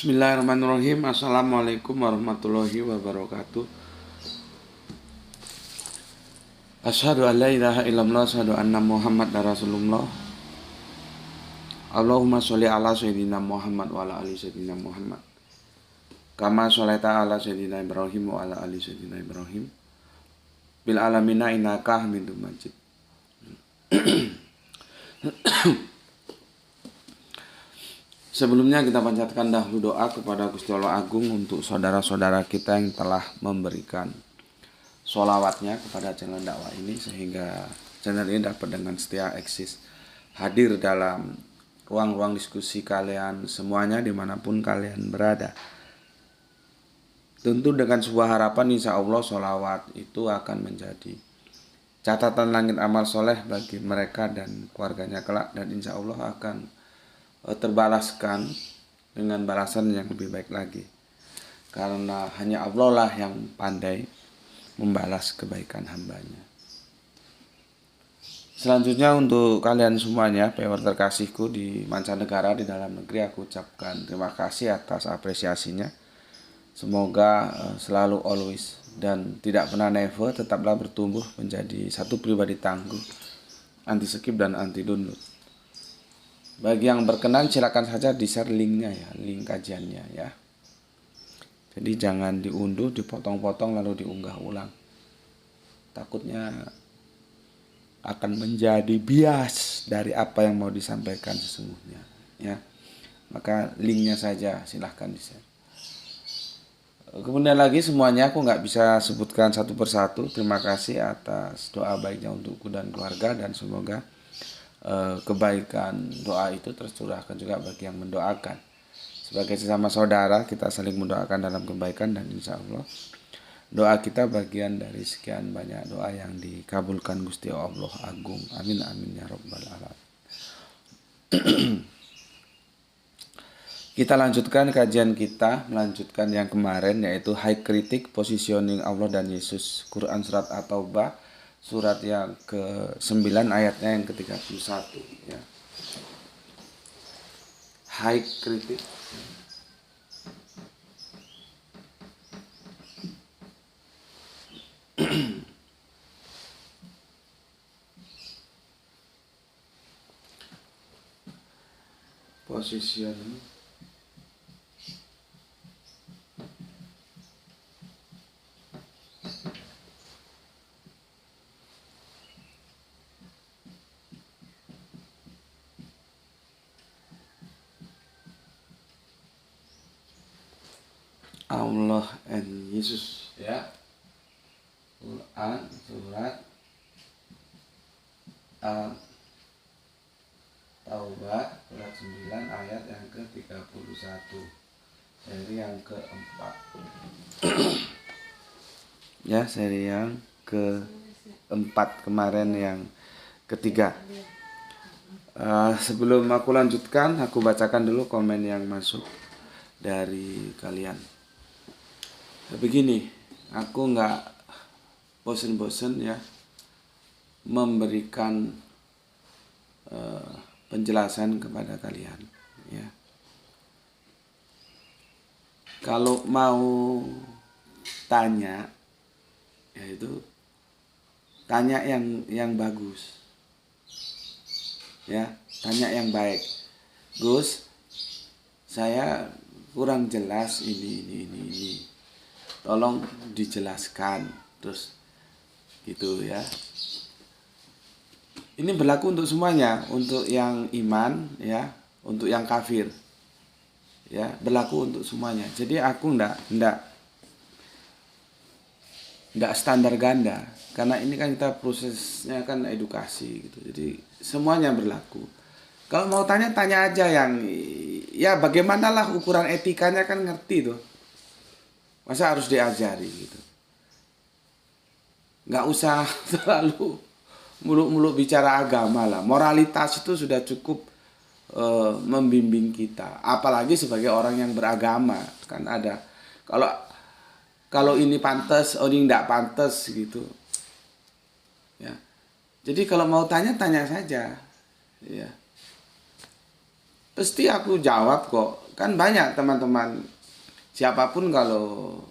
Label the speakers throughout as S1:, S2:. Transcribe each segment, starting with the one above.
S1: Bismillahirrahmanirrahim. Assalamualaikum warahmatullahi wabarakatuh. Asyhadu an la ilaha illallah, asyhadu anna Muhammadar Rasulullah. Allahumma sholli ala sayyidina Muhammad wa ala ali sayyidina Muhammad. Kama sholaita ala sayyidina Ibrahim wa ala ali sayyidina Ibrahim. Bil alamina innaka Hamidum Majid. Sebelumnya kita panjatkan dahulu doa kepada Gusti Allah Agung untuk saudara-saudara kita yang telah memberikan sholawatnya kepada channel dakwah ini, sehingga channel ini dapat dengan setia eksis hadir dalam ruang-ruang diskusi kalian semuanya dimanapun kalian berada. Tentu dengan sebuah harapan, insya Allah sholawat itu akan menjadi catatan langit amal soleh bagi mereka dan keluarganya kelak, dan insya Allah akan terbalaskan dengan balasan yang lebih baik lagi, karena hanya Allah lah yang pandai membalas kebaikan hambanya. Selanjutnya untuk kalian semuanya, viewer terkasihku di mancanegara, di dalam negeri, aku ucapkan terima kasih atas apresiasinya. Semoga selalu always dan tidak pernah never tetaplah bertumbuh menjadi satu pribadi tangguh, anti skip dan anti download. Bagi yang berkenan silakan saja di-share linknya ya, link kajiannya ya. Jadi jangan diunduh, dipotong-potong lalu diunggah ulang. Takutnya akan menjadi bias dari apa yang mau disampaikan sesungguhnya ya. Maka linknya saja silahkan di-share. Kemudian lagi semuanya aku nggak bisa sebutkan satu persatu. Terima kasih atas doa baiknya untukku dan keluarga, dan semoga kebaikan doa itu tercurahkan juga bagi yang mendoakan. Sebagai sesama saudara kita saling mendoakan dalam kebaikan, dan insya Allah doa kita bagian dari sekian banyak doa yang dikabulkan Gusti Allah Agung. Amin amin ya rabbal alamin. Kita lanjutkan kajian kita, melanjutkan yang kemarin, yaitu High Critic Positioning Allah dan Yesus, Quran Surat At-Taubah, surat yang ke-9 ayatnya yang ke-31 ya. High Critic position Allah and Yesus ya. Quran surat Taubah surat 9 ayat yang ke-31, seri yang keempat. Ya, seri yang keempat, kemarin yang ketiga. Sebelum aku lanjutkan, aku bacakan dulu komen yang masuk dari kalian. Begini, aku nggak bosen-bosen ya memberikan penjelasan kepada kalian ya. Kalau mau tanya, yaitu tanya yang bagus ya, tanya yang baik. Gus, saya kurang jelas ini. Tolong dijelaskan, terus gitu ya. Ini berlaku untuk semuanya, untuk yang iman ya, untuk yang kafir ya, berlaku untuk semuanya. Jadi aku ndak standar ganda, karena ini kan kita prosesnya kan edukasi gitu. Jadi semuanya berlaku. Kalau mau tanya aja yang ya, bagaimanalah ukuran etikanya kan ngerti tuh. Masa harus diajari gitu. Nggak usah terlalu muluk-muluk bicara agama lah. Moralitas itu sudah cukup membimbing kita. Apalagi sebagai orang yang beragama. Kan ada, kalau ini pantas, ini nggak pantas gitu. Ya. Jadi kalau mau tanya saja. Ya. Pasti aku jawab kok. Kan banyak teman-teman, siapapun kalau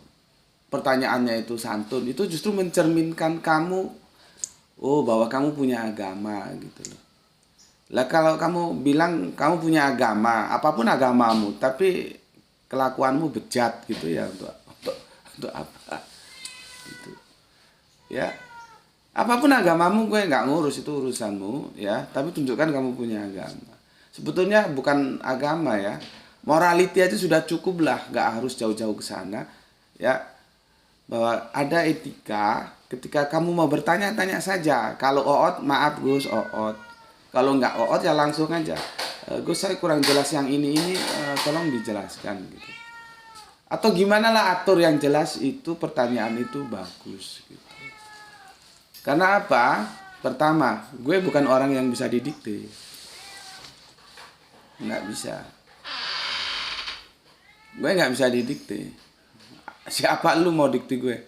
S1: pertanyaannya itu santun, itu justru mencerminkan kamu, oh bahwa kamu punya agama gitu loh. Lah kalau kamu bilang kamu punya agama, apapun agamamu, tapi kelakuanmu bejat gitu ya, untuk apa? Gitu. Ya, apapun agamamu gue nggak ngurus, itu urusanmu ya. Tapi tunjukkan kamu punya agama. Sebetulnya bukan agama ya, morality aja sudah cukup lah, nggak harus jauh-jauh ke sana ya. Bahwa ada etika, ketika kamu mau bertanya, tanya saja. Kalau oot, maaf Gus, oot. Kalau nggak oot ya langsung aja. Gus, saya kurang jelas yang ini tolong dijelaskan gitu. Atau gimana lah, atur yang jelas, itu pertanyaan itu bagus gitu. Karena apa? Pertama, gue bukan orang yang bisa didikte. Nggak bisa. Gue nggak bisa didikte. Siapa lu mau dikte gue?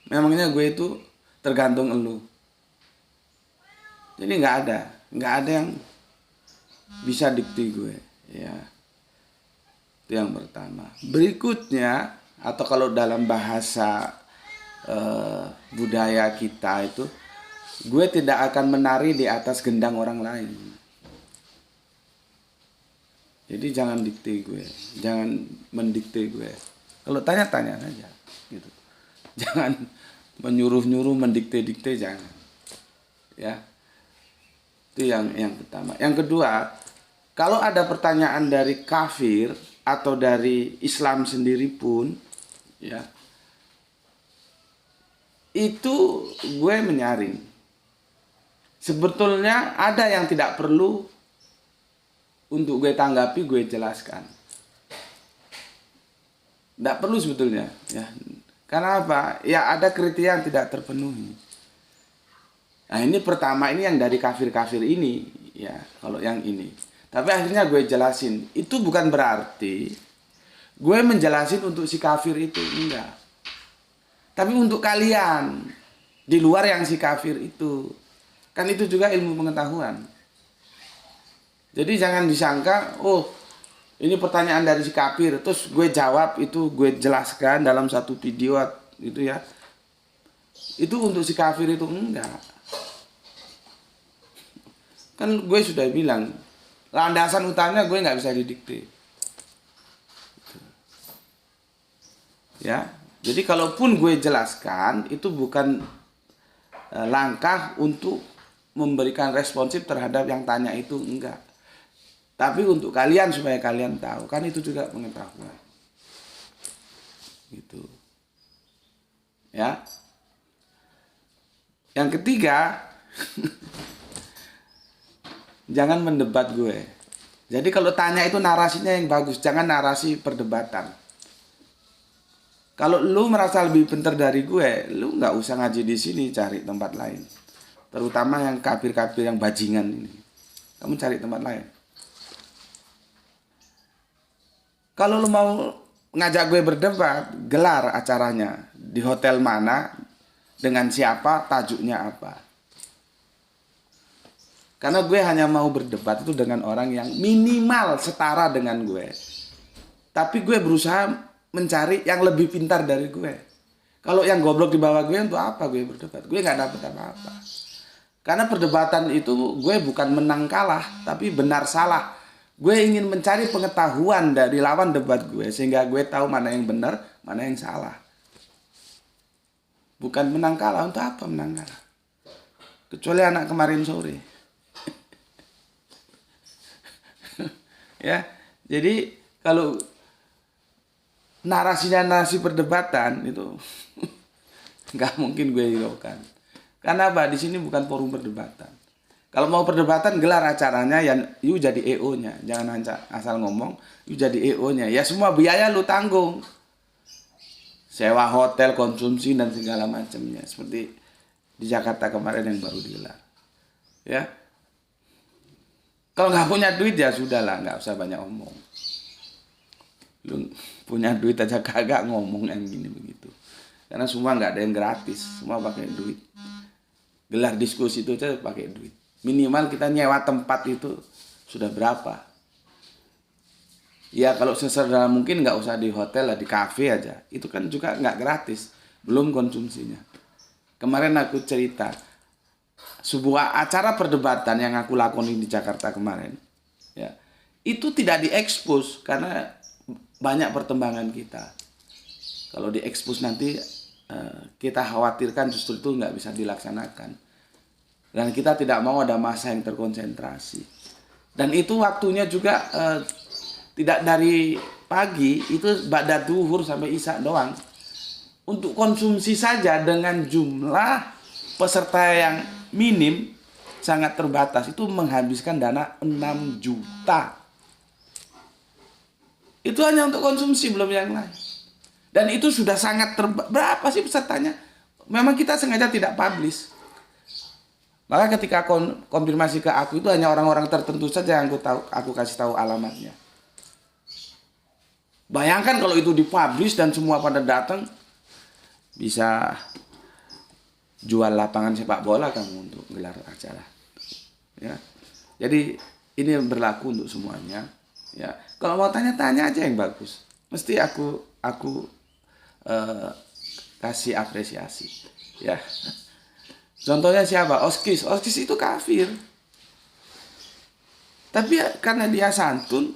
S1: Memangnya gue itu tergantung elu. Jadi nggak ada yang bisa dikte gue, ya. Itu yang pertama. Berikutnya, atau kalau dalam bahasa budaya kita itu, gue tidak akan menari di atas gendang orang lain. Jadi jangan dikte gue, jangan mendikte gue. Kalau tanya-tanya saja, gitu. Jangan menyuruh-nyuruh, mendikte-dikte, jangan. Ya, itu yang pertama. Yang kedua, kalau ada pertanyaan dari kafir atau dari Islam sendiri pun, ya, itu gue menyaring. Sebetulnya ada yang tidak perlu untuk gue tanggapi, gue jelaskan. Tidak perlu sebetulnya, ya. Karena apa? Ya ada kriteria yang tidak terpenuhi. Nah ini pertama, ini yang dari kafir-kafir ini, ya. Kalau yang ini, tapi akhirnya gue jelasin. Itu bukan berarti gue menjelasin untuk si kafir itu, enggak. Tapi untuk kalian di luar yang si kafir itu, kan itu juga ilmu pengetahuan. Jadi jangan disangka, oh ini pertanyaan dari si kafir, terus gue jawab, itu gue jelaskan dalam satu video gitu ya. Itu untuk si kafir itu, enggak. Kan gue sudah bilang, landasan utamanya gue nggak bisa didikte. Ya, jadi kalaupun gue jelaskan, itu bukan langkah untuk memberikan responsif terhadap yang tanya itu, enggak. Tapi untuk kalian, supaya kalian tahu, kan itu juga pengetahuan. Gitu. Ya. Yang ketiga, jangan mendebat gue. Jadi kalau tanya itu narasinya yang bagus, jangan narasi perdebatan. Kalau lu merasa lebih pintar dari gue, lu nggak usah ngaji di sini, cari tempat lain. Terutama yang kafir-kafir, yang bajingan ini. Kamu cari tempat lain. Kalau lu mau ngajak gue berdebat, gelar acaranya. Di hotel mana, dengan siapa, tajuknya apa. Karena gue hanya mau berdebat itu dengan orang yang minimal setara dengan gue. Tapi gue berusaha mencari yang lebih pintar dari gue. Kalau yang goblok di bawah gue, untuk apa gue berdebat? Gue gak dapet apa-apa. Karena perdebatan itu gue bukan menang kalah, tapi benar salah. Gue ingin mencari pengetahuan dari lawan debat gue, sehingga gue tahu mana yang benar, mana yang salah. Bukan menang kalah. Untuk apa menang kalah? Kecuali anak kemarin sore. Ya, jadi kalau narasi perdebatan itu nggak mungkin gue hiraukan. Karena apa? Di sini bukan forum perdebatan. Kalau mau perdebatan, gelar acaranya, ya you jadi EO-nya. Jangan asal ngomong, you jadi EO-nya. Ya semua biaya lu tanggung. Sewa hotel, konsumsi, dan segala macamnya. Seperti di Jakarta kemarin yang baru digelar. Ya. Kalau nggak punya duit ya sudahlah, nggak usah banyak ngomong. Lu punya duit aja kagak ngomong yang gini begitu. Karena semua nggak ada yang gratis, semua pakai duit. Gelar diskusi itu aja pakai duit. Minimal kita nyewa tempat itu sudah berapa. Ya kalau sesederhana mungkin nggak usah di hotel lah, di kafe aja. Itu kan juga nggak gratis, belum konsumsinya. Kemarin aku cerita, sebuah acara perdebatan yang aku lakoni di Jakarta kemarin, ya, itu tidak diekspos karena banyak pertimbangan kita. Kalau diekspos nanti kita khawatirkan justru itu nggak bisa dilaksanakan. Dan kita tidak mau ada massa yang terkonsentrasi. Dan itu waktunya juga tidak dari pagi, itu ba'da duhur sampai isya doang. Untuk konsumsi saja dengan jumlah peserta yang minim sangat terbatas, itu menghabiskan dana 6 juta. Itu hanya untuk konsumsi, belum yang lain. Dan itu sudah sangat berapa sih pesertanya? Memang kita sengaja tidak publish. Maka ketika konfirmasi ke aku itu hanya orang-orang tertentu saja yang aku kasih tahu alamatnya. Bayangkan kalau itu dipublish dan semua pada datang, bisa jual lapangan sepak bola kamu untuk gelar acara. Ya. Jadi ini berlaku untuk semuanya. Ya. Kalau mau tanya-tanya aja yang bagus. Mesti aku kasih apresiasi. Ya. Contohnya siapa? Oskis. Oskis itu kafir. Tapi ya, karena dia santun,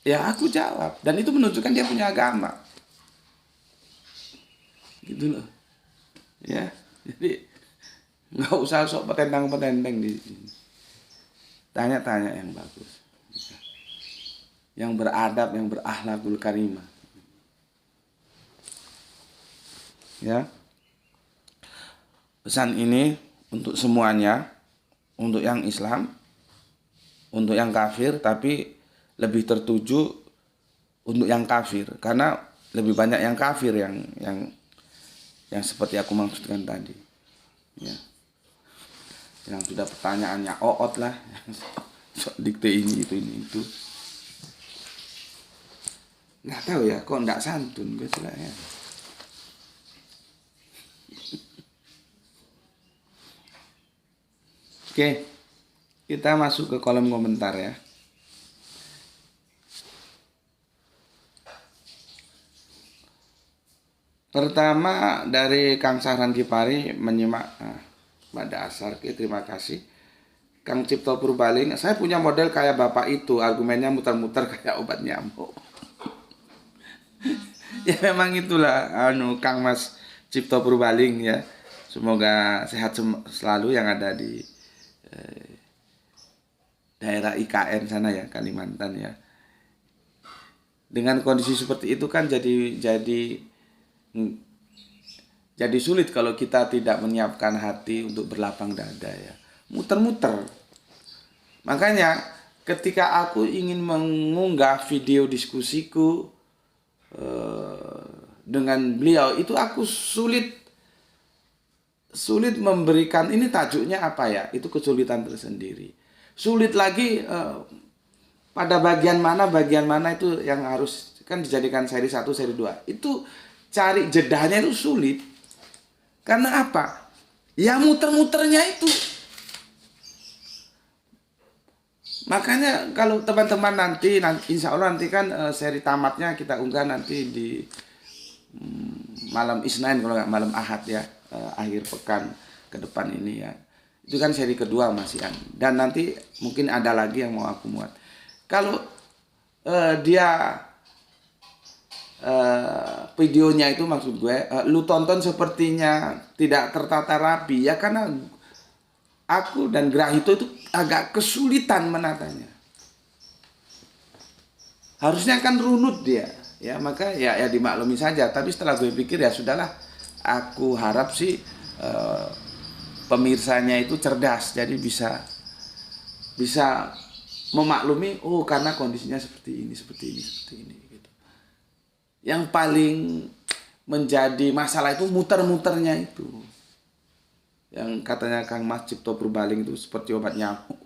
S1: ya aku jawab. Dan itu menunjukkan dia punya agama. Gitu loh. Ya. Jadi nggak usah sok petentang-petenteng di sini. Tanya-tanya yang bagus. Yang beradab, yang berakhlakul karimah. Ya. Pesan ini untuk semuanya, untuk yang Islam, untuk yang kafir, tapi lebih tertuju untuk yang kafir karena lebih banyak yang kafir yang seperti aku maksudkan tadi. Ya. Yang sudah pertanyaannya oot lah, dikte ini itu. Nggak tahu ya, kok nggak santun gue istilahnya. Oke, kita masuk ke kolom komentar ya. Pertama dari Kang Sahran Kipari menyimak pada asar, terima kasih. Kang Cipto Purbaling, saya punya model kayak bapak itu, argumennya muter-muter kayak obat nyamuk. Ya memang itulah Kang Mas Cipto Purbaling ya. Semoga sehat selalu yang ada di daerah IKN sana ya, Kalimantan ya. Dengan kondisi seperti itu kan jadi sulit kalau kita tidak menyiapkan hati untuk berlapang dada ya. Muter-muter. Makanya ketika aku ingin mengunggah video diskusiku dengan beliau, itu aku sulit memberikan, ini tajuknya apa ya, itu kesulitan tersendiri. Sulit lagi pada bagian mana itu yang harus kan dijadikan seri 1, seri 2. Itu cari jedahnya itu sulit. Karena apa? Ya muter-muternya itu. Makanya kalau teman-teman nanti insya Allah nanti kan seri tamatnya kita unggah nanti di malam Isnin kalau nggak malam Ahad ya, akhir pekan ke depan ini ya. Itu kan seri kedua masih kan. Dan nanti mungkin ada lagi yang mau aku muat. Kalau dia videonya itu maksud gue lu tonton sepertinya tidak tertata rapi ya, karena aku dan Grahito itu agak kesulitan menatanya. Harusnya kan runut dia ya, maka ya dimaklumi saja. Tapi setelah gue pikir ya sudahlah, aku harap sih pemirsanya itu cerdas, jadi bisa memaklumi, oh karena kondisinya seperti ini gitu. Yang paling menjadi masalah itu muter-muternya itu. Yang katanya Kang Mas Cipto Purbaling itu seperti obat nyamuk.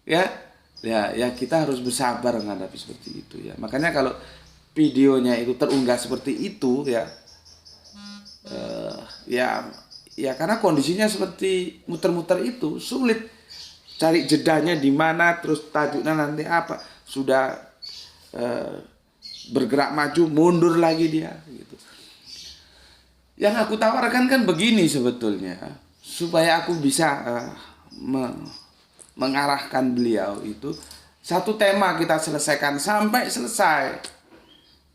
S1: Ya kita harus bersabar menghadapi seperti itu ya. Makanya kalau videonya itu terunggah seperti itu ya, ya karena kondisinya seperti muter-muter itu sulit. cari jedanya di mana, terus tajuknya nanti apa, sudah bergerak maju, mundur lagi dia gitu. Yang aku tawarkan kan begini sebetulnya, supaya aku bisa mengarahkan beliau itu, satu tema kita selesaikan sampai selesai.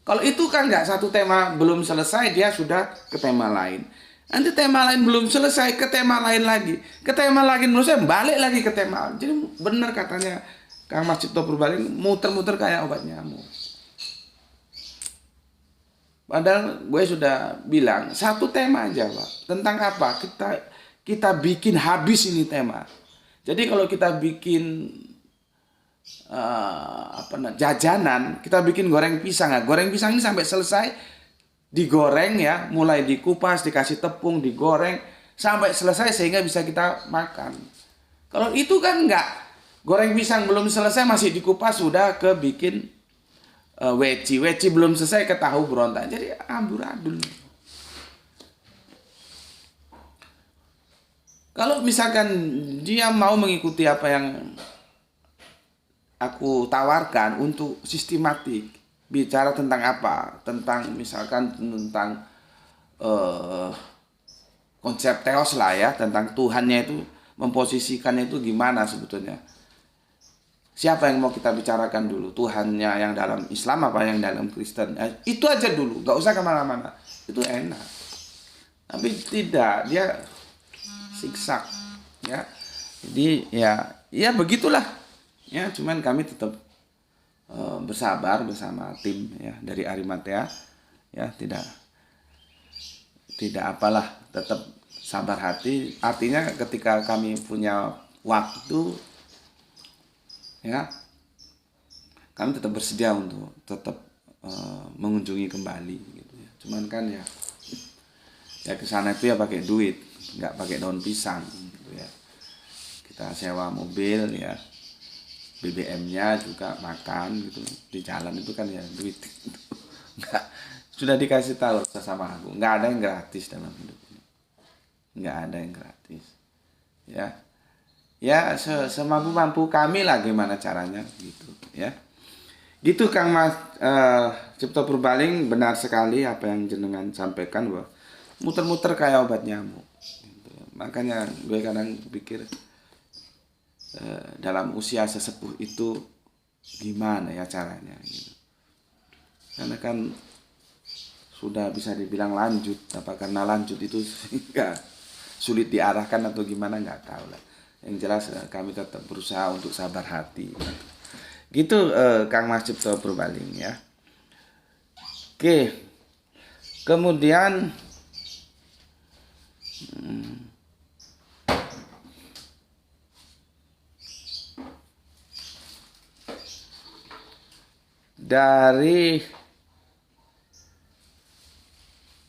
S1: Kalau itu kan nggak, satu tema belum selesai dia sudah ke tema lain. Nanti tema lain belum selesai ke tema lain lagi. Ke tema lagi menurut saya balik lagi ke tema. Jadi benar katanya Kang Mas Cipto Purbalingga, muter-muter kayak obat nyamuk. Padahal gue sudah bilang satu tema aja Pak. Tentang apa? Kita bikin habis ini tema. Jadi kalau kita bikin jajanan, kita bikin goreng pisang. Nah, goreng pisang ini sampai selesai digoreng ya, mulai dikupas, dikasih tepung, digoreng sampai selesai sehingga bisa kita makan. Kalau itu kan enggak, goreng pisang belum selesai masih dikupas sudah ke bikin weci belum selesai ke tahu berontak. Jadi amburadul. Kalau misalkan dia mau mengikuti apa yang aku tawarkan untuk sistematik, bicara tentang apa? Tentang misalkan tentang konsep teos lah ya, tentang Tuhannya itu memposisikannya itu gimana sebetulnya. Siapa yang mau kita bicarakan dulu? Tuhannya yang dalam Islam apa yang dalam Kristen? Itu aja dulu, gak usah kemana-mana. Itu enak. Tapi tidak, dia siksak ya. Jadi ya begitulah. Ya, cuman kami tetap bersabar bersama tim ya dari Arimatea ya, tidak apalah, tetap sabar hati. Artinya ketika kami punya waktu ya, kami tetap bersedia untuk tetap mengunjungi kembali gitu ya. Cuman kan ya ke sana itu ya pakai duit, nggak pakai daun pisang gitu ya. Kita sewa mobil ya, BBM-nya juga makan gitu di jalan itu kan ya duit. Nggak, sudah dikasih tahu sama aku, nggak ada yang gratis dalam hidup ini, nggak ada yang gratis ya semampu kami lah gimana caranya gitu ya. Gitu Kang Mas Cipto Purbalingga, benar sekali apa yang jenengan sampaikan, bahwa muter-muter kayak obat nyamuk gitu. Makanya gue kadang pikir dalam usia sesepuh itu gimana ya caranya gitu. Karena kan sudah bisa dibilang lanjut, apa karena lanjut itu sehingga sulit diarahkan atau gimana nggak tahu lah. Yang jelas kami tetap berusaha untuk sabar hati gitu. Kang Mas Cipto Purbalingga ya. Oke, kemudian dari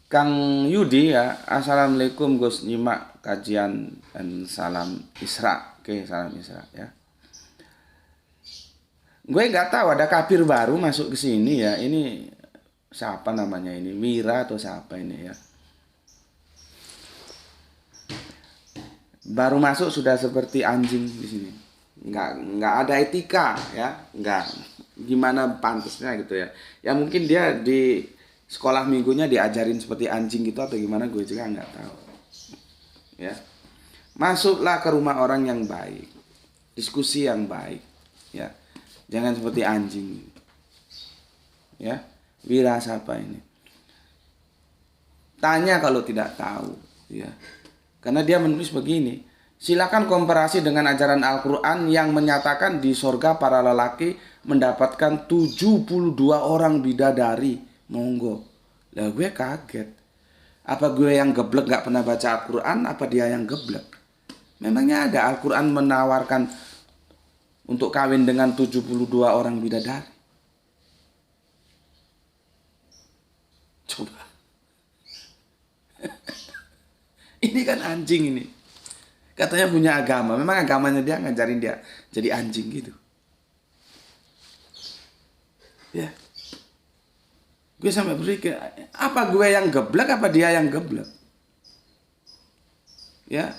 S1: Kang Yudi ya, assalamualaikum Gus, nyimak kajian dan salam Isra. Oke, salam Isra ya. Gue nggak tahu ada kafir baru masuk ke sini ya. Ini siapa namanya ini? Wira atau siapa ini ya? Baru masuk sudah seperti anjing di sini. Nggak ada etika ya, nggak gimana pantasnya gitu ya. Ya mungkin dia di sekolah minggunya diajarin seperti anjing gitu atau gimana, gue juga nggak tahu ya. Masuklah ke rumah orang yang baik, diskusi yang baik ya, jangan seperti anjing ya. Wira siapa ini? Tanya kalau tidak tahu ya, karena dia menulis begini: silakan komparasi dengan ajaran Al-Quran yang menyatakan di sorga para lelaki mendapatkan 72 orang bidadari. Monggo. Lah gue kaget. Apa gue yang geblek gak pernah baca Al-Quran? Apa dia yang geblek? Memangnya ada Al-Quran menawarkan untuk kawin dengan 72 orang bidadari? Coba. Ini kan anjing ini. Katanya punya agama. Memang agamanya dia ngajarin dia jadi anjing gitu. Ya. Gue sampai berpikir, apa gue yang geblek, apa dia yang geblek? Ya,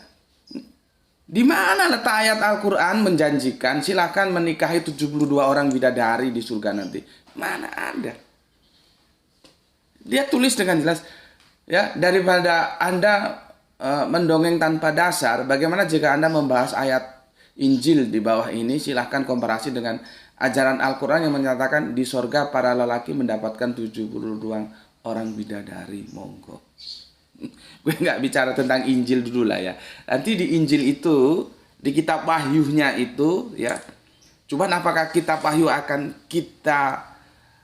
S1: Di mana letak ayat Al-Quran menjanjikan silakan menikahi 72 orang bidadari di surga nanti? Mana ada? Dia tulis dengan jelas, ya, daripada Anda mendongeng tanpa dasar, bagaimana jika Anda membahas ayat Injil di bawah ini? Silahkan komparasi dengan ajaran Al-Quran yang menyatakan di sorga para lelaki mendapatkan 72 orang bidadari. Monggo. Gue nggak bicara tentang Injil dulu lah ya. Nanti di Injil itu, di kitab Wahyunya itu, ya. Cuman apakah kitab Wahyu akan kita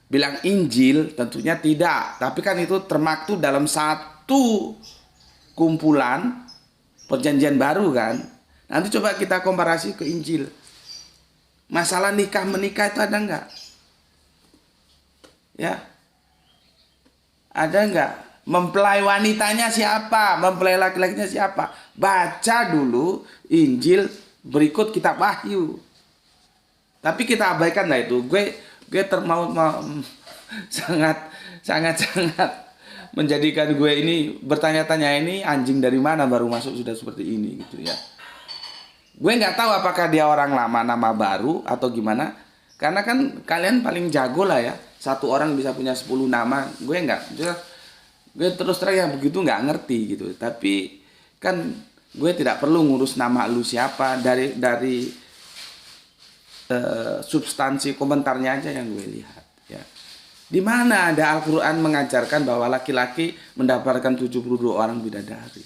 S1: bilang Injil? Tentunya tidak. Tapi kan itu termaktub dalam satu kumpulan perjanjian baru kan. Nanti coba kita komparasi ke Injil. Masalah nikah menikah itu ada nggak? Ya, ada nggak? Mempelai wanitanya siapa? Mempelai laki-lakinya siapa? Baca dulu Injil berikut kitab Wahyu. Tapi kita abaikan lah itu. Gue mau sangat menjadikan gue ini bertanya-tanya, ini anjing dari mana baru masuk sudah seperti ini gitu ya. Gue nggak tahu apakah dia orang lama nama baru atau gimana. Karena kan kalian paling jago lah ya. Satu orang bisa punya 10 nama. Gue terus terang yang begitu nggak ngerti gitu. Tapi kan gue tidak perlu ngurus nama lu siapa, dari substansi komentarnya aja yang gue lihat ya. Di mana ada Al-Quran mengajarkan bahwa laki-laki mendapatkan 72 orang bidadari?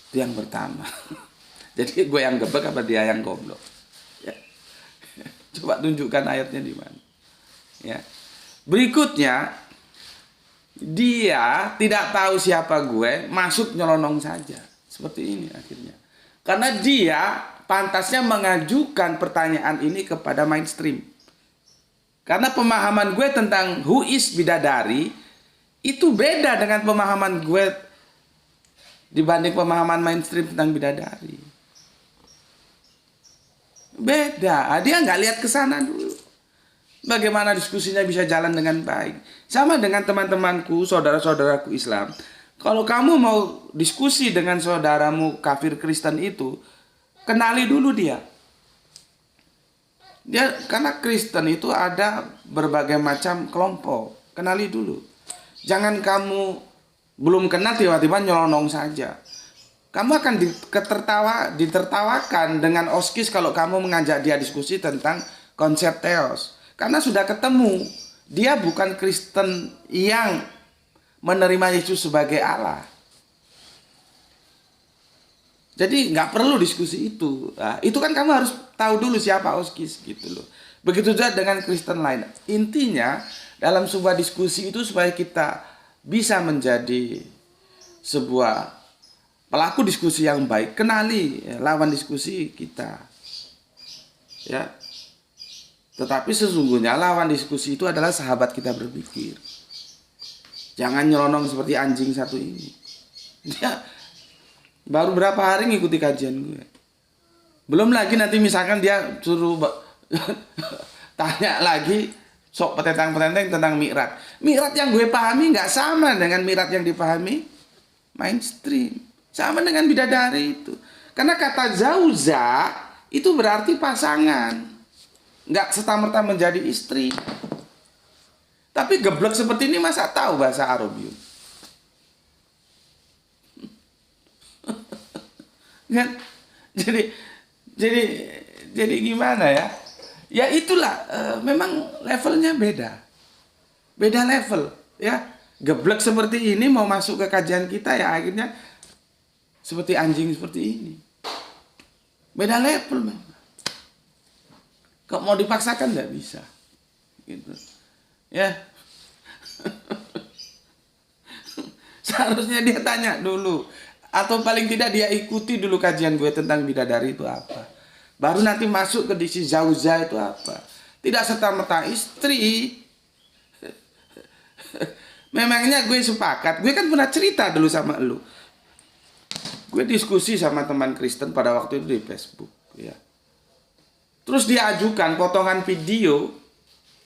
S1: Itu yang pertama. Jadi gue yang gebek apa dia yang goblok? Ya. Coba tunjukkan ayatnya di mana. Ya. Berikutnya, dia tidak tahu siapa gue, masuk nyelonong saja. Seperti ini akhirnya. Karena dia pantasnya mengajukan pertanyaan ini kepada mainstream. Karena pemahaman gue tentang who is bidadari itu beda dengan pemahaman gue dibanding pemahaman mainstream tentang bidadari. Beda. Dia nggak lihat ke sana dulu. Bagaimana diskusinya bisa jalan dengan baik. Sama dengan teman-temanku, saudara-saudaraku Islam. Kalau kamu mau diskusi dengan saudaramu kafir Kristen itu, kenali dulu dia. Karena Kristen itu ada berbagai macam kelompok. Kenali dulu. Jangan kamu belum kenal tiba-tiba nyelonong saja. Kamu akan ditertawakan dengan oskis kalau kamu mengajak dia diskusi tentang konsep teos. Karena sudah ketemu, dia bukan Kristen yang menerima Yesus sebagai Allah. Jadi nggak perlu diskusi itu. Nah, itu kan kamu harus tahu dulu siapa oskis gitu loh. Begitu juga dengan Kristen lain. Intinya dalam sebuah diskusi itu supaya kita bisa menjadi sebuah pelaku diskusi yang baik, kenali lawan diskusi kita. Ya. Tetapi sesungguhnya lawan diskusi itu adalah sahabat kita berpikir. Jangan nyelonong seperti anjing satu ini. Dia baru berapa hari ngikuti kajian gue. Belum lagi nanti misalkan dia suruh tanya lagi sok petentang-petenteng tentang mi'raj. Mi'raj yang gue pahami nggak sama dengan mi'raj yang dipahami mainstream. Sama dengan bidadari itu. Karena kata zauza itu berarti pasangan. Nggak serta-merta menjadi istri. Tapi geblek seperti ini masa tahu bahasa Arabium? Kan? Jadi gimana ya? Ya itulah, memang levelnya beda. Beda level, ya. Geblek seperti ini mau masuk ke kajian kita ya akhirnya seperti anjing seperti ini. Beda level memang. Kok mau dipaksakan nggak bisa, gitu, ya. Seharusnya dia tanya dulu, atau paling tidak dia ikuti dulu kajian gue tentang bidadari itu apa. Baru nanti masuk ke diksi zauza itu apa. Tidak serta-merta istri. Memangnya gue sepakat. Gue kan pernah cerita dulu sama lu. Gue diskusi sama teman Kristen pada waktu itu di Facebook, ya. Terus dia ajukan potongan video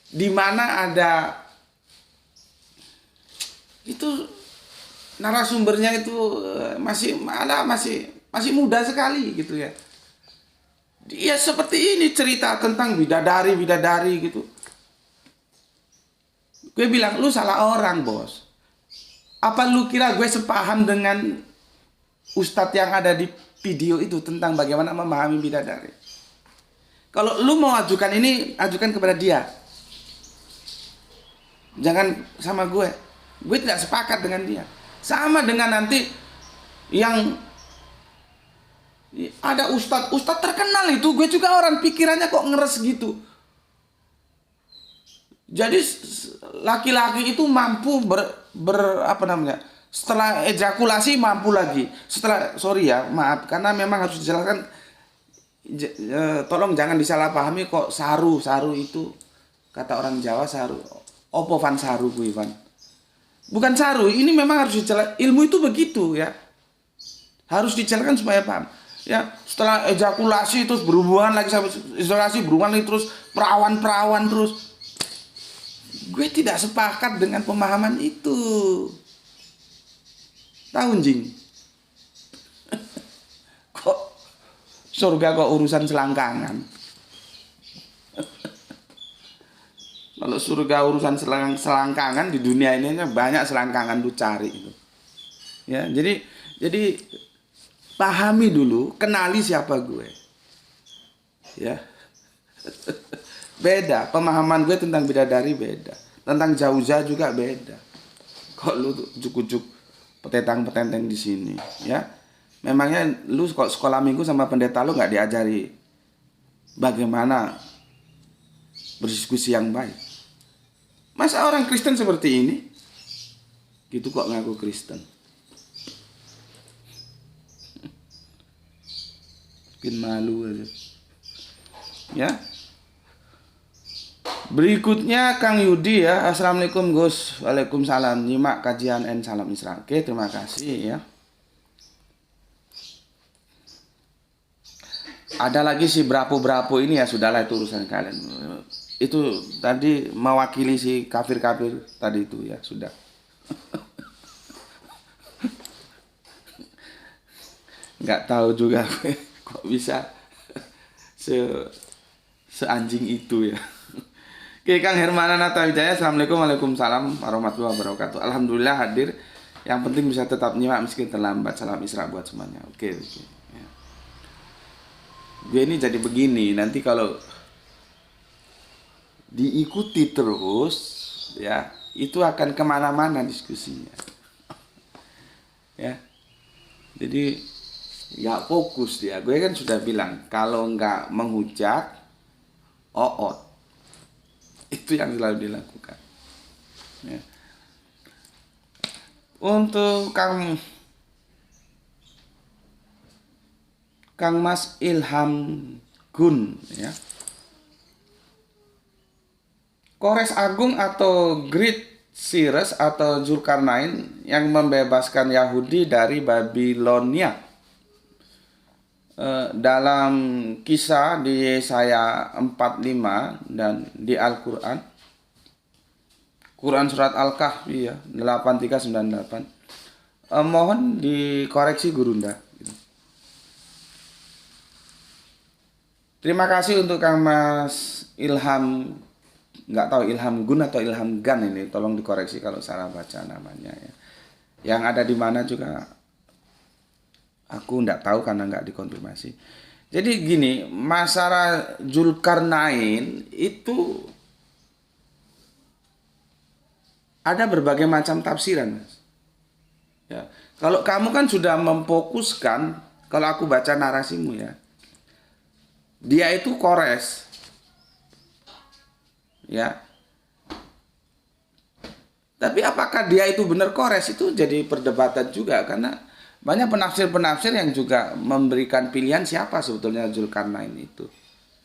S1: di mana ada itu narasumbernya itu masih masih muda sekali gitu ya. Dia seperti ini cerita tentang bidadari gitu. Gue bilang, lu salah orang, bos. Apa lu kira gue sepaham dengan ustadz yang ada di video itu tentang bagaimana memahami bidadari? Kalau lu mau ajukan ini, ajukan kepada dia. Jangan sama gue. Gue tidak sepakat dengan dia. Sama dengan nanti yang ada ustadz terkenal itu, gue juga orang pikirannya kok ngeres gitu. Jadi laki-laki itu mampu apa namanya? Setelah ejakulasi mampu lagi. Maaf karena memang harus dijelaskan. Tolong jangan disalahpahami kok saru itu kata orang Jawa saru. Opo van saru ku Ivan. Bukan saru, ini memang harus dijelaskan. Ilmu itu begitu ya. Harus dijelaskan supaya paham. Ya, setelah ejakulasi terus berhubungan lagi sampai ejakulasi berhubungan lagi terus perawan terus. Gue tidak sepakat dengan pemahaman itu. Tahu jing? Kok surga kok urusan selangkangan? Kalau surga urusan selangkangan di dunia ini banyak selangkangan lu cari itu. Ya, jadi pahami dulu, kenali siapa gue. Ya. Beda, pemahaman gue tentang bidadari beda. Tentang Jauza juga beda. Kok lu ujuk-ujuk petentang-petenteng di sini, ya. Memangnya lu kok sekolah minggu sama pendeta lu nggak diajari bagaimana berdiskusi yang baik? Masa orang Kristen seperti ini? Gitu kok ngaku Kristen. Bikin malu aja. Ya. Berikutnya Kang Yudi ya. Assalamualaikum Gus. Waalaikumsalam. Nyimak kajian N Salam Isra. Oke, terima kasih ya. Ada lagi si berapu-berapu ini ya, sudahlah itu urusan kalian. Itu tadi mewakili si kafir-kafir tadi itu ya, sudah. Nggak tahu juga kok bisa seanjing itu ya. Oke, Kang Hermana Natawijaya, Assalamualaikum Waalaikumsalam warahmatullahi wabarakatuh. Alhamdulillah hadir. Yang penting bisa tetap nyimak meski terlambat. Salam Isra buat semuanya. Oke. Ya. Gue ini jadi begini, nanti kalau diikuti terus ya, itu akan kemana-mana diskusinya. Ya. Jadi nggak fokus dia. Gue kan sudah bilang, kalau nggak menghujat, oot. Itu yang selalu dilakukan. Ya. Untuk Kang Mas Ilham Gun, ya. Kores Agung atau Great Cyrus atau Zulkarnain yang membebaskan Yahudi dari Babilonia. Dalam kisah di Yesaya 45 dan di Al-Quran, Quran surat Al-Kahfi ya 8398. Mohon dikoreksi Gurunda. Terima kasih untuk Kang Mas Ilham, nggak tahu Ilham Gun atau Ilham Gan ini, tolong dikoreksi kalau salah baca namanya ya. Yang ada di mana juga aku nggak tahu karena nggak dikonfirmasi. Jadi gini, masalah Zulkarnain itu ada berbagai macam tafsiran, Mas. Ya, kalau kamu kan sudah memfokuskan, kalau aku baca narasimu ya, dia itu Kores, ya. Tapi apakah dia itu benar Kores, itu jadi perdebatan juga, karena banyak penafsir-penafsir yang juga memberikan pilihan siapa sebetulnya Zulkarnain itu.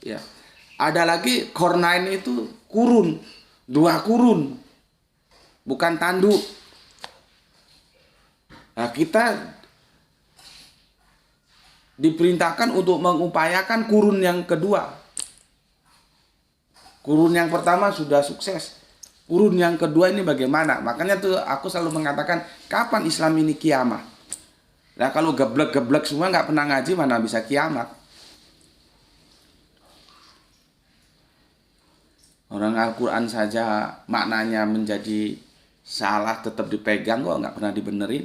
S1: Ya. Ada lagi Kornain itu kurun, 2 kurun. Bukan tanduk. Nah, kita diperintahkan untuk mengupayakan kurun yang kedua. Kurun yang pertama sudah sukses. Kurun yang kedua ini bagaimana? Makanya tuh aku selalu mengatakan, kapan Islam ini kiamah? Nah kalau geblek-geblek semua nggak pernah ngaji, mana bisa kiamat. Orang Al-Quran saja maknanya menjadi salah tetap dipegang kok nggak pernah dibenerin.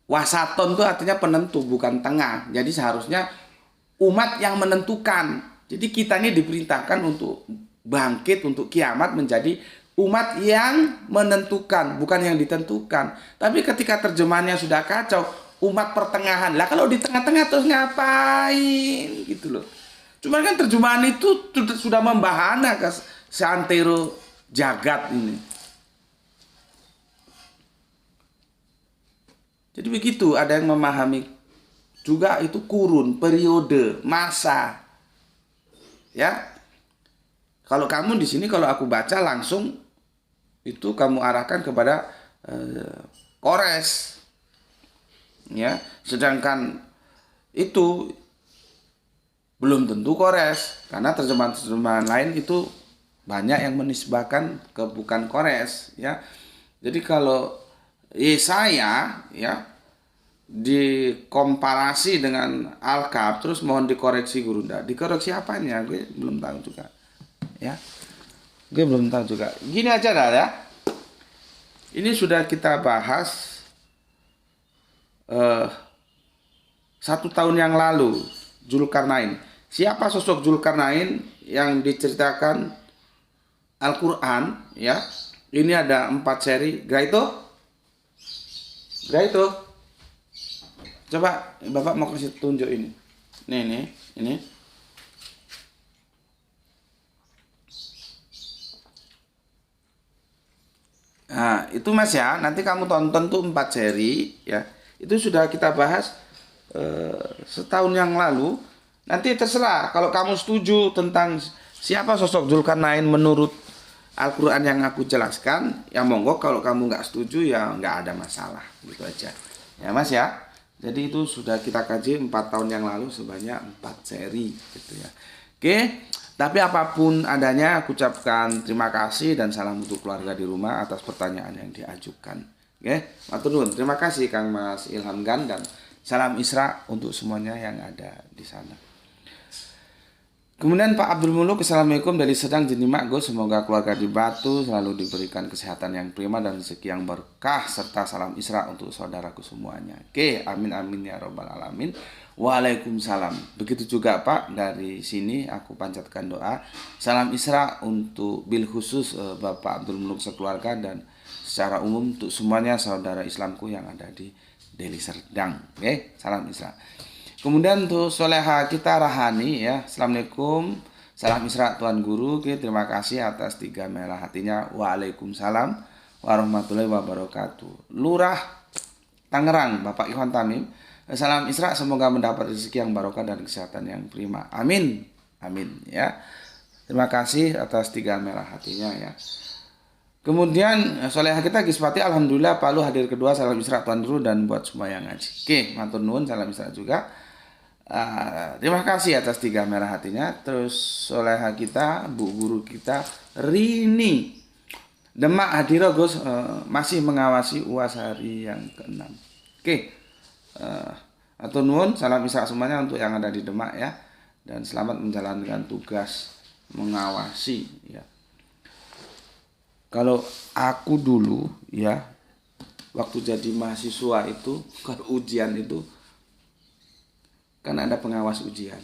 S1: Wasaton itu artinya penentu bukan tengah. Jadi seharusnya umat yang menentukan. Jadi kita ini diperintahkan untuk bangkit untuk kiamat menjadi umat yang menentukan, bukan yang ditentukan. Tapi ketika terjemahannya sudah kacau, umat pertengahan. Lah kalau di tengah-tengah terus ngapain gitu loh. Cuma kan terjemahan itu sudah membahana ke seantero jagat ini. Jadi begitu, ada yang memahami juga itu kurun, periode, masa. Ya. Kalau kamu di sini kalau aku baca langsung itu kamu arahkan kepada Kores. Ya, sedangkan itu belum tentu Kores karena terjemahan-terjemahan lain itu banyak yang menisbahkan ke bukan Kores, ya. Jadi kalau Yesaya ya dikomparasi dengan Al-Kahf terus mohon dikoreksi Gurunda. Dikoreksi apanya? Gue belum tahu juga. Ya. Gue belum tahu juga. Gini aja dah ya. Ini sudah kita bahas 1 tahun yang lalu, Zulkarnain. Siapa sosok Zulkarnain yang diceritakan Al-Quran ya? Ini ada 4 seri. Gaito. Coba Bapak mau kasih tunjuk ini. Ini. Nah, itu Mas ya. Nanti kamu tonton tuh 4 seri ya. Itu sudah kita bahas setahun yang lalu. Nanti terserah kalau kamu setuju tentang siapa sosok Zulkarnain menurut Al-Quran yang aku jelaskan, ya monggo. Kalau kamu nggak setuju ya nggak ada masalah, gitu aja. Ya Mas ya. Jadi itu sudah kita kaji 4 tahun yang lalu sebanyak 4 seri, gitu ya. Oke, tapi apapun adanya aku ucapkan terima kasih dan salam untuk keluarga di rumah atas pertanyaan yang diajukan. Oke, matur nuwun. Terima kasih Kang Mas Ilham Gan dan salam Isra untuk semuanya yang ada di sana. Kemudian Pak Abdul Muluk, Assalamualaikum dari Sedang Jenimak Go. Semoga keluarga di Batu selalu diberikan kesehatan yang prima dan rezeki yang berkah serta salam Isra untuk saudaraku semuanya. Oke, amin amin ya robbal alamin. Waalaikumsalam. Begitu juga Pak, dari sini aku panjatkan doa salam Isra untuk bil khusus Bapak Abdul Muluk sekeluarga dan secara umum untuk semuanya saudara Islamku yang ada di Deli Serdang. Oke, salam Isra. Kemudian untuk soleha kita Rahani ya, Assalamualaikum, salam Isra Tuan Guru, oke, terima kasih atas 3 merah hatinya. Waalaikumsalam warahmatullahi wabarakatuh. Lurah Tangerang, Bapak Iwan Tamim, salam Isra, semoga mendapat rezeki yang barokah dan kesehatan yang prima. Amin, amin ya. Terima kasih atas 3 merah hatinya ya. Kemudian soleha kita Giswati, alhamdulillah Palu hadir kedua, salam Isra Tuan Guru dan buat semua yang ngaji. Oke, matur nuwun, salam Isra juga. Terima kasih atas 3 merah hatinya. Terus soleha kita, bu guru kita Rini Demak Hadiro Gus, masih mengawasi UAS hari yang ke-6. Oke, matur nuwun, salam Isra semuanya untuk yang ada di Demak ya, dan selamat menjalankan tugas mengawasi ya. Kalau aku dulu ya, waktu jadi mahasiswa itu, kalau ujian itu kan ada pengawas ujian.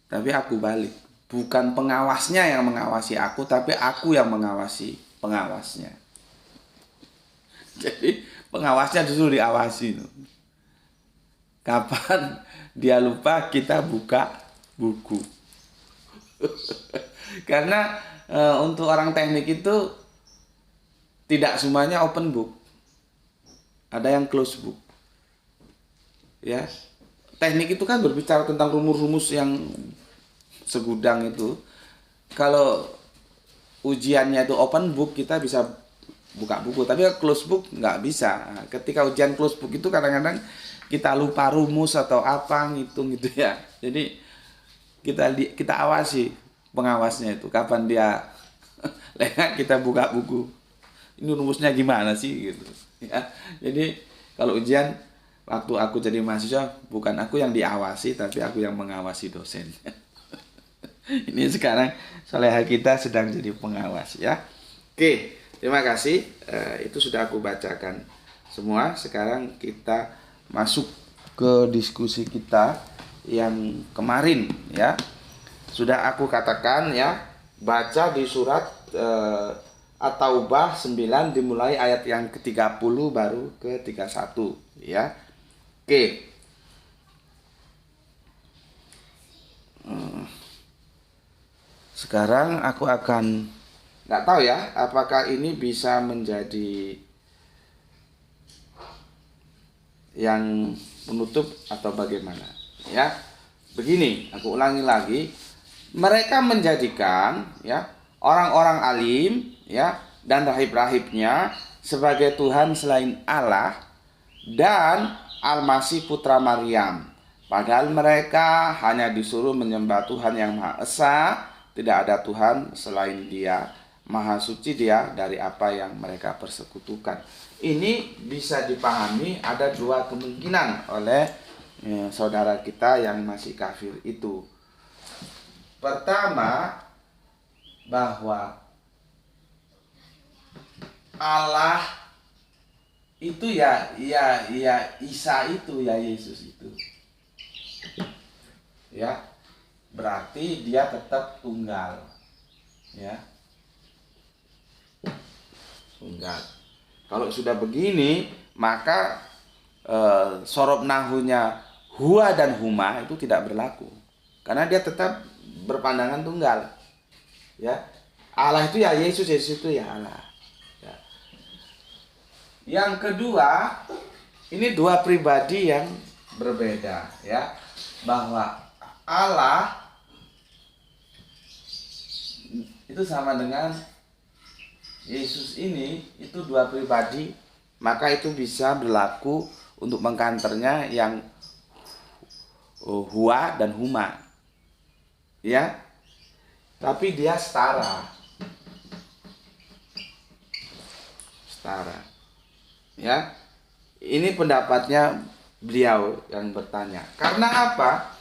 S1: Tapi aku balik, bukan pengawasnya yang mengawasi aku, tapi aku yang mengawasi pengawasnya. Jadi pengawasnya justru diawasi. Kapan dia lupa kita buka buku. Karena untuk orang teknik itu tidak semuanya open book. Ada yang close book. Ya. Teknik itu kan berbicara tentang rumus-rumus yang segudang itu. Kalau ujiannya itu open book, kita bisa buka buku, tapi close book nggak bisa. Nah, ketika ujian close book itu kadang-kadang kita lupa rumus atau apa ngitung gitu ya. Jadi kita awasi pengawasnya itu kapan dia lengah, kita buka buku. Ini rumusnya gimana sih gitu. Ya, jadi kalau ujian waktu aku jadi mahasiswa bukan aku yang diawasi tapi aku yang mengawasi dosen. Ini sekarang soleha kita sedang jadi pengawas ya. Oke, terima kasih. Itu sudah aku bacakan semua. Sekarang kita masuk ke diskusi kita yang kemarin ya. Sudah aku katakan ya, baca di surat At-Taubah 9 dimulai ayat yang ke-30 baru ke-31 ya. Oke. Sekarang aku akan nggak tahu ya apakah ini bisa menjadi yang menutup atau bagaimana ya. Begini, aku ulangi lagi. Mereka menjadikan ya orang-orang alim ya dan rahib-rahibnya sebagai Tuhan selain Allah dan Al-Masih putra Maryam. Padahal mereka hanya disuruh menyembah Tuhan yang Maha Esa, tidak ada Tuhan selain Dia. Maha suci Dia dari apa yang mereka persekutukan. Ini bisa dipahami ada dua kemungkinan oleh saudara kita yang masih kafir itu. Pertama, bahwa Allah itu ya Isa itu ya Yesus itu. Ya. Berarti dia tetap tunggal. Ya. Tunggal. Kalau sudah begini, maka sorob nahunya huwa dan huma itu tidak berlaku. Karena dia tetap berpandangan tunggal. Ya. Allah itu ya Yesus, Yesus itu ya Allah. Ya. Yang kedua, ini dua pribadi yang berbeda ya. Bahwa Allah itu sama dengan Yesus ini itu dua pribadi, maka itu bisa berlaku untuk mengkanternya yang huwa dan huma. Ya. Tapi dia setara. Setara. Ya. Ini pendapatnya beliau yang bertanya. Karena apa?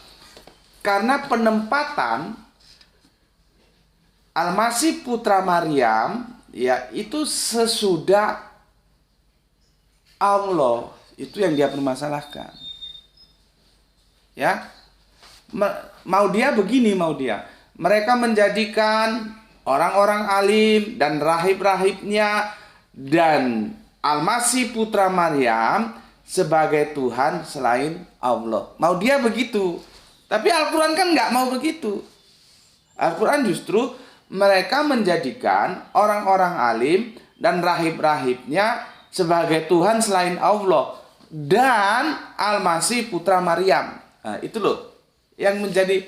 S1: Karena penempatan Al-Masih putra Maryam ya itu sesudah Allah, itu yang dia permasalahkan. Ya. Mau dia begini, mau dia. Mereka menjadikan orang-orang alim dan rahib-rahibnya dan Al-Masih putra Maryam sebagai Tuhan selain Allah. Mau dia begitu. Tapi Al-Quran kan nggak mau begitu. Al-Quran justru mereka menjadikan orang-orang alim dan rahib-rahibnya sebagai Tuhan selain Allah dan Al-Masih putra Maryam. Nah, itu loh yang menjadi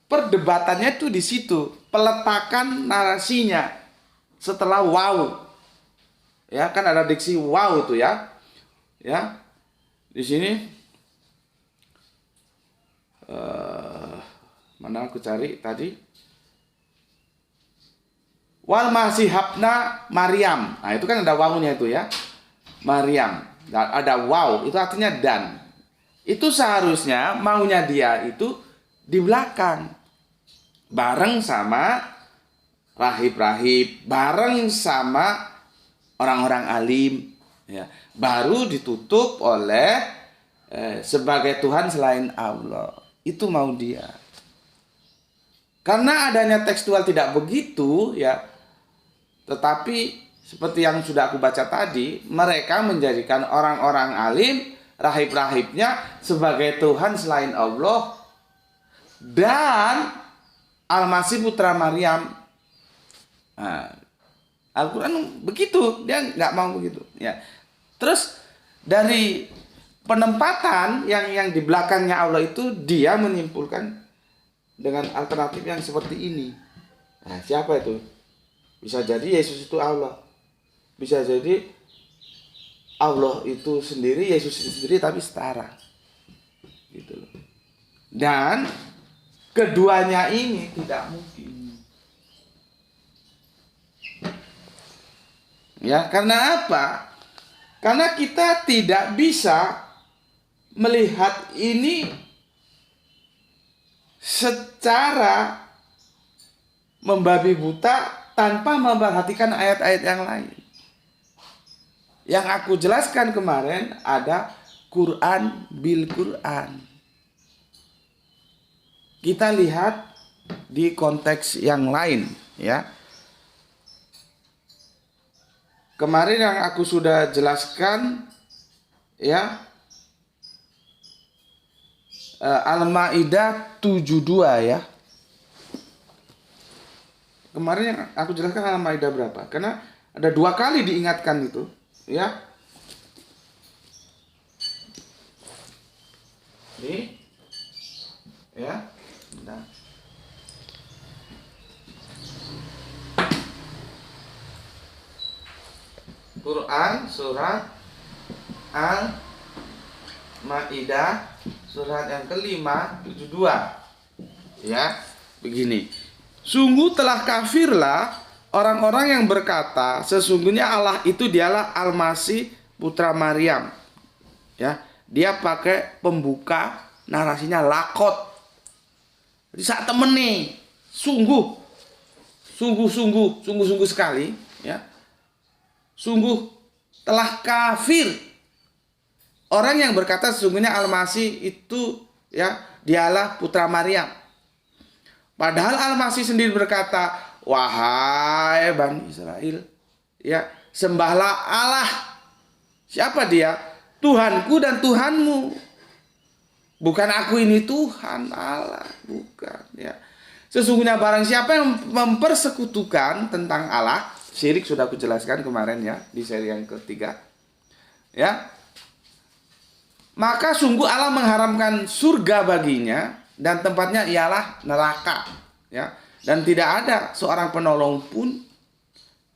S1: perdebatannya itu di situ, peletakan narasinya setelah wow. Ya, kan ada diksi wow itu ya. Ya. Di sini mana aku cari tadi? Wal masihabna Maryam. Nah, itu kan ada wawunya itu ya. Maryam. Ada waw, itu artinya dan. Itu seharusnya maunya dia itu di belakang. Bareng sama rahib-rahib, bareng sama orang-orang alim, ya. Baru ditutup oleh sebagai Tuhan selain Allah. Itu mau dia. Karena adanya tekstual tidak begitu, ya. Tetapi seperti yang sudah aku baca tadi, mereka menjadikan orang-orang alim, rahib-rahibnya sebagai Tuhan selain Allah dan Al-Masih putra Maryam. Nah, Al-Quran begitu, dia nggak mau begitu. Ya. Terus dari penempatan yang di belakangnya Allah itu dia menyimpulkan dengan alternatif yang seperti ini. Nah, siapa itu? Bisa jadi Yesus itu Allah. Bisa jadi Allah itu sendiri, Yesus itu sendiri tapi setara. Gitu loh. Dan keduanya ini tidak mungkin. Ya, karena apa? Karena kita tidak bisa melihat ini secara membabi buta tanpa memperhatikan ayat-ayat yang lain. Yang aku jelaskan kemarin ada Quran bil Quran. Kita lihat di konteks yang lain, ya. Kemarin yang aku sudah jelaskan, ya, Al-Maidah 72, ya. Kemarin yang aku jelaskan Al-Maidah berapa? Karena ada 2 kali diingatkan itu, ya. Ini, ya. Nah. Quran surat Al-Maidah surat yang ke-5 72. Ya, begini. Sungguh telah kafirlah orang-orang yang berkata sesungguhnya Allah itu dialah Al-Masih putra Maryam. Ya, dia pakai pembuka narasinya lakot. Jadi saat temen nih, sungguh sekali, ya. Sungguh telah kafir orang yang berkata sesungguhnya Al-Masih itu, ya, dialah putra Maryam. Padahal Al-Masih sendiri berkata, wahai Bani Israel, ya, sembahlah Allah. Siapa dia? Tuhanku dan Tuhanmu. Bukan aku ini Tuhan Allah, bukan, ya. Sesungguhnya barang siapa yang mempersekutukan tentang Allah, syirik sudah aku jelaskan kemarin, ya, di seri yang ketiga, ya. Maka sungguh Allah mengharamkan surga baginya dan tempatnya ialah neraka, ya. Dan tidak ada seorang penolong pun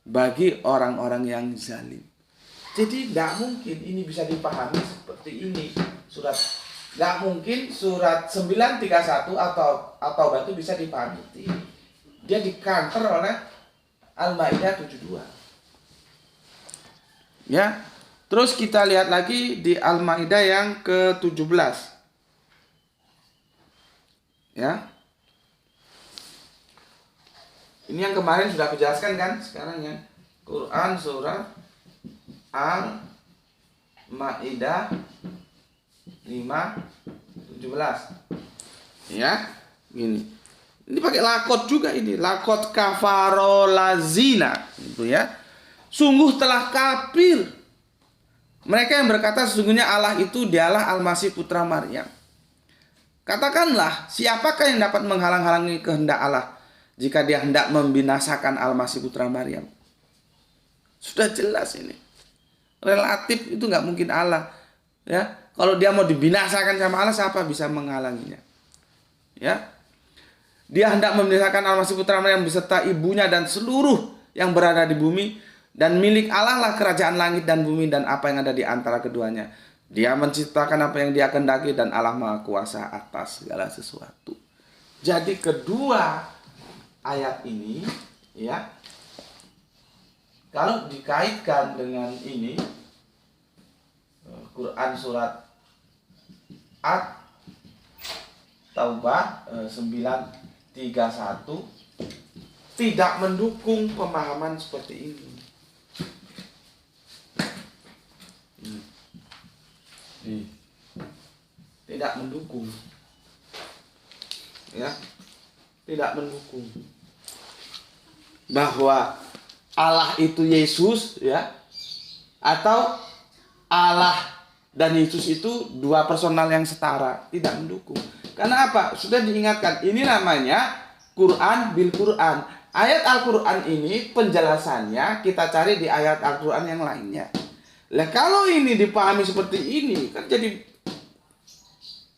S1: bagi orang-orang yang zalim. Jadi tidak mungkin ini bisa dipahami seperti ini. Tidak mungkin surat 931 atau batu bisa dipahami. Dia dikanter oleh Al-Maidah 72. Ya. Terus kita lihat lagi di Al-Maidah yang ke-17. Ya. Ini yang kemarin sudah aku jelaskan kan? Sekarang ya. Quran surat Al-Maidah 5:17. Ya. Gini. Ini pakai lakot juga ini. Lakot kafarolazina. Itu ya. Sungguh telah kafir mereka yang berkata sesungguhnya Allah itu dialah Al-Masih putra Maryam. Katakanlah, siapakah yang dapat menghalang-halangi kehendak Allah jika dia hendak membinasakan Al-Masih putra Maryam? Sudah jelas ini. Relatif itu nggak mungkin Allah. Ya, kalau dia mau dibinasakan sama Allah, siapa bisa menghalanginya? Ya, dia hendak membinasakan Al-Masih putra Maryam beserta ibunya dan seluruh yang berada di bumi. Dan milik Allah lah kerajaan langit dan bumi dan apa yang ada di antara keduanya. Dia menciptakan apa yang dia kehendaki dan Allah Maha Kuasa atas segala sesuatu. Jadi kedua ayat ini, ya, kalau dikaitkan dengan ini, Quran surat At-Taubah 9:31 tidak mendukung pemahaman seperti ini. Tidak mendukung, ya, tidak mendukung bahwa Allah itu Yesus, ya, atau Allah dan Yesus itu dua personal yang setara. Tidak mendukung. Karena apa? Sudah diingatkan, ini namanya Quran bil Quran. Ayat Al-Quran ini penjelasannya kita cari di ayat Al-Quran yang lainnya. Lah kalau ini dipahami seperti ini kan jadi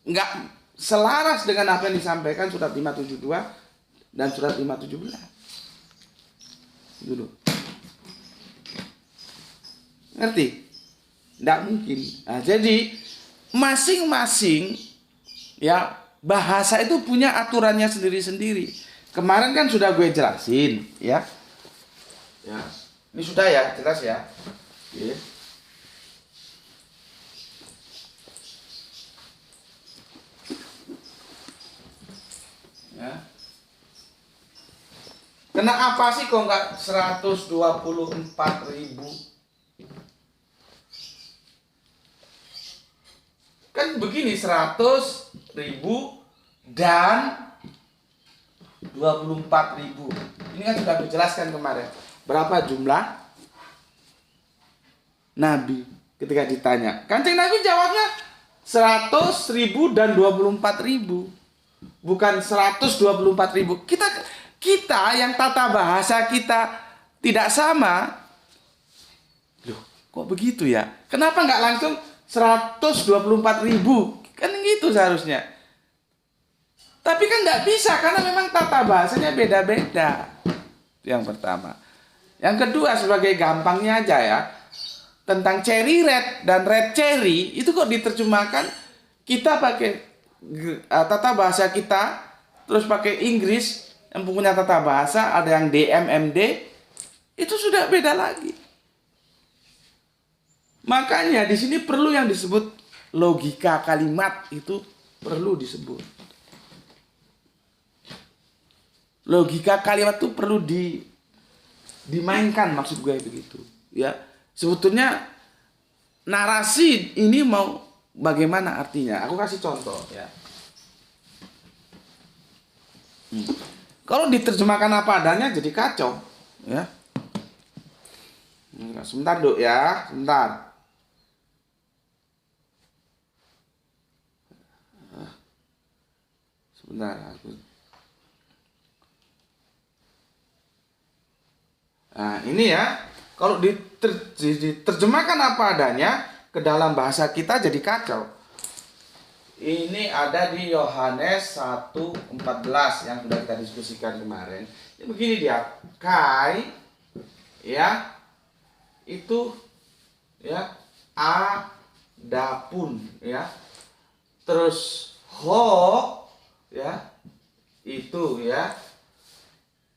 S1: nggak selaras dengan apa yang disampaikan surat 572 dan surat 517. Dulu. Ngerti? Nggak mungkin. Nah, jadi masing-masing, ya, bahasa itu punya aturannya sendiri-sendiri. Kemarin kan sudah gue jelasin, ya. Ya. Ini sudah ya, jelas ya. Oke. Ya. Kenapa sih kok nggak 124.000? Kan begini, 100.000 dan 24.000. Ini kan sudah dijelaskan kemarin. Berapa jumlah Nabi ketika ditanya? Kanjeng Nabi jawabnya 100.000 dan 24.000. Bukan 124.000. Kita yang tata bahasa kita tidak sama. Loh, kok begitu ya? Kenapa nggak langsung 124.000? Kan gitu seharusnya. Tapi kan nggak bisa karena memang tata bahasanya beda-beda. Yang pertama. Yang kedua, sebagai gampangnya aja ya, tentang cherry red dan red cherry itu kok diterjemahkan kita pakai tata bahasa kita, terus pakai Inggris yang punya tata bahasa, ada yang DMMD, itu sudah beda lagi. Makanya di sini perlu yang disebut logika kalimat, itu perlu disebut. Logika kalimat itu perlu dimainkan, maksud gue begitu. Ya, sebetulnya narasi ini mau bagaimana artinya? Aku kasih contoh ya. Kalau diterjemahkan apa adanya jadi kacau, ya. Sebentar, Duk ya, sebentar. Sebentar aku. Nah, ini ya. Kalau diterjemahkan apa adanya ke dalam bahasa kita jadi kacau. Ini ada di Yohanes 1:14 yang sudah kita diskusikan kemarin. Ini begini dia. Kai ya itu ya adapun ya. Terus ho ya itu ya.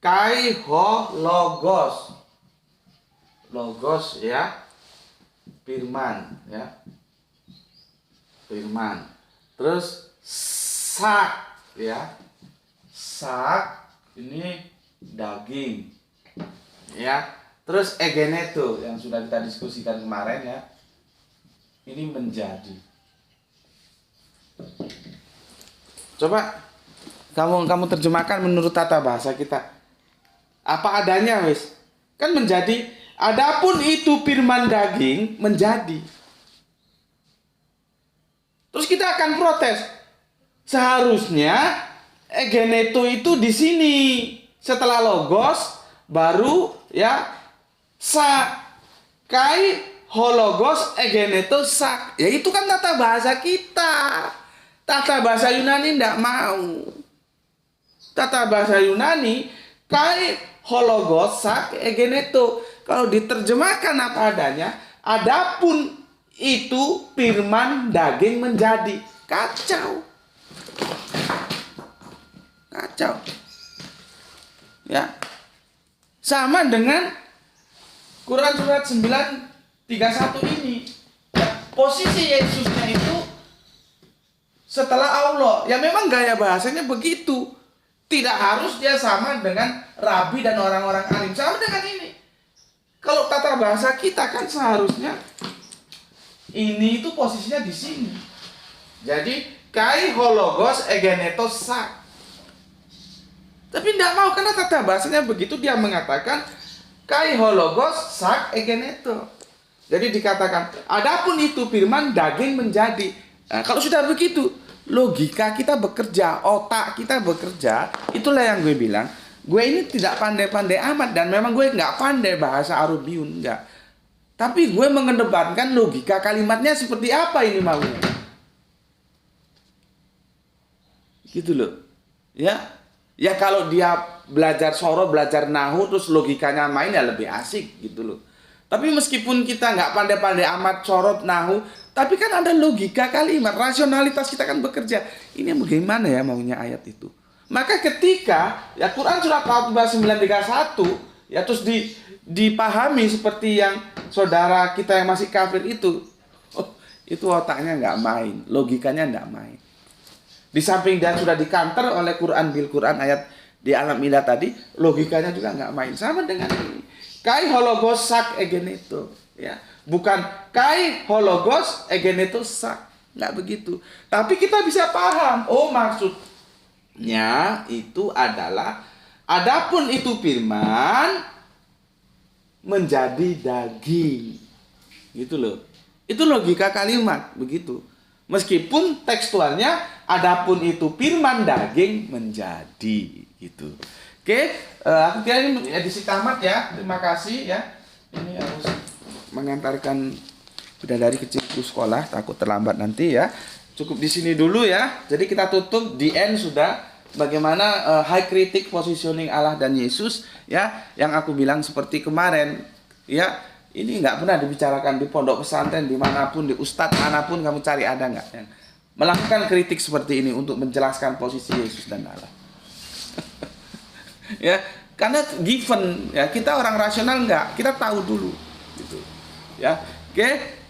S1: Kai ho logos. Logos ya. Firman ya. Firman. Terus sak ya. Sak ini daging. Ya. Terus egeneto yang sudah kita diskusikan kemarin ya. Ini menjadi. Coba kamu terjemahkan menurut tata bahasa kita. Apa adanya wis. Kan menjadi, adapun itu firman daging menjadi. Terus kita akan protes. Seharusnya egeneto itu di sini. Setelah logos baru ya sak. Kai hologos egeneto sak. Ya itu kan tata bahasa kita. Tata bahasa Yunani tidak mau. Tata bahasa Yunani kai hologos sak egeneto. Kalau diterjemahkan apa adanya, adapun itu firman daging menjadi. Kacau. Kacau. Ya. Sama dengan Quran surat 9:31 ini. Ya, posisi Yesusnya itu setelah Allah. Ya memang gaya bahasanya begitu. Tidak harus dia sama dengan rabi dan orang-orang alim. Sama dengan ini. Kalau tata bahasa kita kan seharusnya ini itu posisinya di sini. Jadi kai hologos egeneto sak. Tapi tidak mau karena tata bahasanya begitu, dia mengatakan kai hologos sak egeneto. Jadi dikatakan adapun itu firman daging menjadi. Nah, kalau sudah begitu, logika kita bekerja, otak kita bekerja. Itulah yang gue bilang, gue ini tidak pandai-pandai amat dan memang gue nggak pandai bahasa Arabiun, enggak. Tapi gue mengedepankan logika kalimatnya seperti apa ini maunya. Gitu loh. Ya. Ya kalau dia belajar soro, belajar nahu, terus logikanya main ya lebih asik gitu loh. Tapi meskipun kita nggak pandai-pandai amat sorot nahu, tapi kan ada logika kalimat, rasionalitas kita kan bekerja. Ini bagaimana ya maunya ayat itu. Maka ketika ya Quran surat 14:931 Ya terus dipahami seperti yang saudara kita yang masih kafir itu. Oh, itu otaknya nggak main, logikanya nggak main. Di samping dia sudah dikanter oleh Quran bil Quran ayat di alam ilah tadi, logikanya juga nggak main. Sama dengan ini. Kai hologos sak egeneto, ya. Bukan kai hologos egeneto sak. Nggak begitu. Tapi kita bisa paham. Oh, maksudnya itu adalah adapun itu firman menjadi daging. Gitu loh. Itu logika kalimat, begitu. Meskipun tekstualnya adapun itu firman daging menjadi gitu. Oke, aku kira ini edisi tamat ya. Terima kasih ya. Ini harus mengantarkan bidadari kecilku sekolah, takut terlambat nanti ya. Cukup di sini dulu ya. Jadi kita tutup di end sudah bagaimana high critic positioning Allah dan Yesus ya, yang aku bilang seperti kemarin ya. Ini nggak pernah dibicarakan di pondok pesantren dimanapun, di ustadz manapun kamu cari ada nggak yang melakukan kritik seperti ini untuk menjelaskan posisi Yesus dan Allah. Ya, karena given ya, kita orang rasional nggak, kita tahu dulu gitu. Ya. Oke.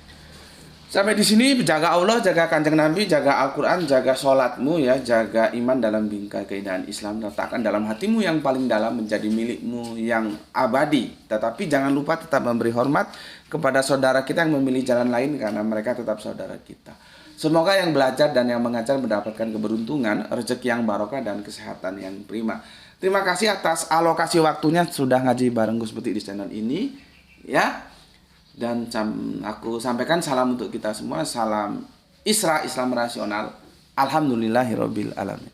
S1: Sampai di sini, jaga Allah, jaga Kanjeng Nabi, jaga Al-Quran, jaga sholatmu ya, jaga iman dalam bingkai keindahan Islam, letakkan dalam hatimu yang paling dalam menjadi milikmu yang abadi. Tetapi jangan lupa tetap memberi hormat kepada saudara kita yang memilih jalan lain karena mereka tetap saudara kita. Semoga yang belajar dan yang mengajar mendapatkan keberuntungan, rezeki yang barokah dan kesehatan yang prima. Terima kasih atas alokasi waktunya sudah ngaji bareng Gus Putih di channel ini ya. Dan aku sampaikan salam untuk kita semua. Salam Isra, Islam rasional. Alhamdulillahirabbil alamin.